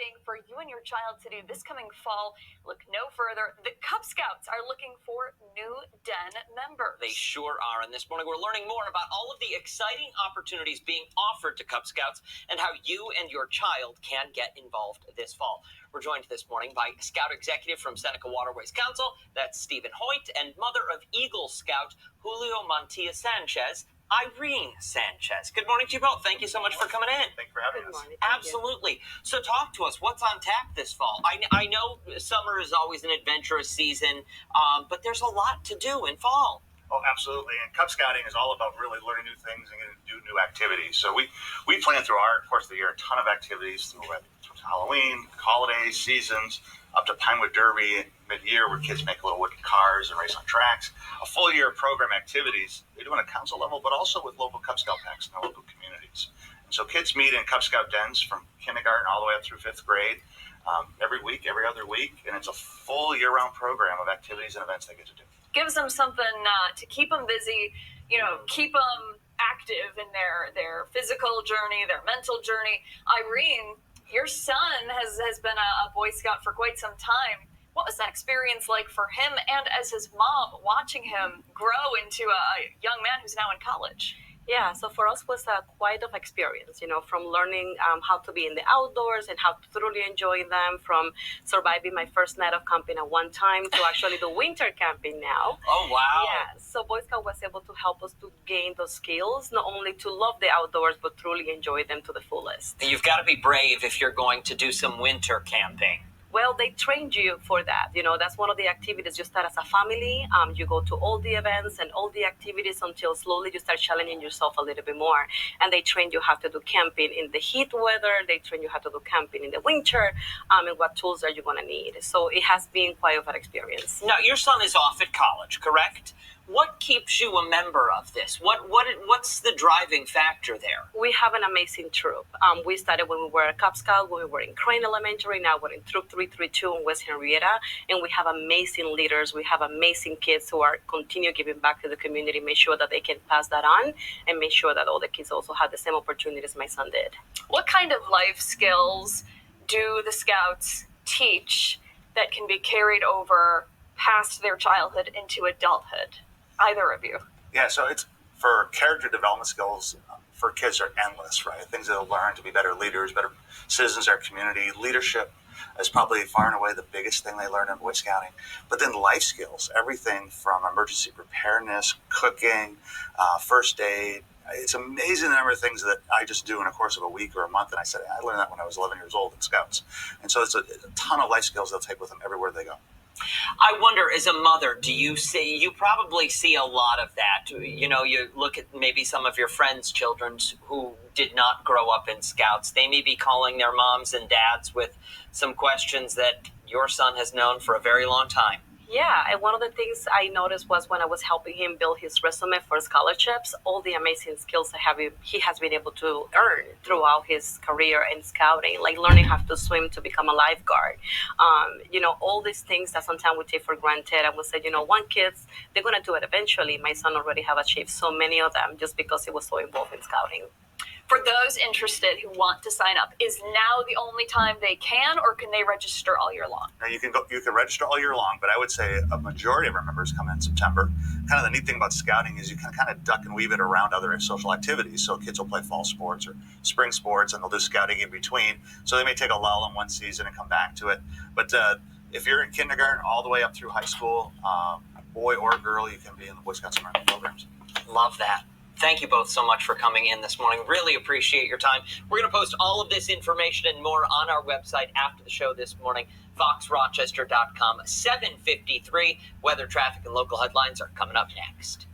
exciting for you and your child to do this coming fall. Look no further. The Cub Scouts are looking for new den members. They sure are. And this morning we're learning more about all of the exciting opportunities being offered to Cub Scouts and how you and your child can get involved this fall. We're joined this morning by Scout Executive from Seneca Waterways Council, that's Stephen Hoitt, and mother of Eagle Scout Sanchez, Irene Sanchez. Good morning to you both. Thank you so much for coming in. Thank you for having us. Absolutely. So talk to us. What's on tap this fall? I know summer is always an adventurous season, but there's a lot to do in fall. Oh, absolutely. And Cub Scouting is all about really learning new things and getting to do new activities. So we plan through our course of the year a ton of activities through Halloween, holidays, seasons, up to Pinewood Derby mid-year where kids make little wicked cars and race on tracks. A full year of program activities they do on a council level, but also with local Cub Scout packs in their local communities. And so kids meet in Cub Scout dens from kindergarten all the way up through 5th grade every week, every other week. And it's a full year-round program of activities and events they get to do. Gives them something to keep them busy, keep them active in their physical journey, their mental journey. Irene, your son has been a Boy Scout for quite some time. What was that experience like for him and as his mom, watching him grow into a young man who's now in college? Yeah, so for us was quite of experience, from learning how to be in the outdoors and how to truly enjoy them, from surviving my first night of camping at one time to actually do winter camping now. Oh, wow. Yeah, so Boy Scout was able to help us to gain those skills, not only to love the outdoors, but truly enjoy them to the fullest. You've got to be brave if you're going to do some winter camping. Well, they trained you for that. That's one of the activities. You start as a family. You go to all the events and all the activities until slowly you start challenging yourself a little bit more. And they train you how to do camping in the heat weather. They train you how to do camping in the winter, and what tools are you going to need. So it has been quite of an experience. Now, your son is off at college, correct? What keeps you a member of this? What's the driving factor there? We have an amazing troop. We started when we were a Cub Scout, when we were in Crane Elementary. Now we're in Troop 332 in West Henrietta. And we have amazing leaders. We have amazing kids who are continue giving back to the community, make sure that they can pass that on, and make sure that all the kids also have the same opportunities my son did. What kind of life skills do the Scouts teach that can be carried over past their childhood into adulthood? Either of you? Yeah, so it's for character development skills for kids are endless, right? Things they'll learn to be better leaders, better citizens of our community. Leadership is probably far and away the biggest thing they learn in Boy Scouting. But then life skills, everything from emergency preparedness, cooking, first aid. It's amazing the number of things that I just do in a course of a week or a month. And I said, I learned that when I was 11 years old in Scouts. And so it's a ton of life skills they'll take with them everywhere they go. I wonder, as a mother, you probably see a lot of that. You look at maybe some of your friends' children who did not grow up in Scouts. They may be calling their moms and dads with some questions that your son has known for a very long time. Yeah, and one of the things I noticed was when I was helping him build his resume for scholarships, all the amazing skills he has been able to earn throughout his career in scouting, like learning how to swim to become a lifeguard. All these things that sometimes we take for granted. I would say, one kids, they're going to do it eventually. My son already have achieved so many of them just because he was so involved in scouting. For those interested who want to sign up, is now the only time they can, or can they register all year long? Now you can register all year long, but I would say a majority of our members come in September. Kind of the neat thing about scouting is you can kind of duck and weave it around other social activities. So kids will play fall sports or spring sports, and they'll do scouting in between. So they may take a lull in one season and come back to it. But if you're in kindergarten all the way up through high school, boy or girl, you can be in the Boy Scouts summer programs. Love that. Thank you both so much for coming in this morning. Really appreciate your time. We're going to post all of this information and more on our website after the show this morning, foxrochester.com. 7:53. Weather, traffic, and local headlines are coming up next.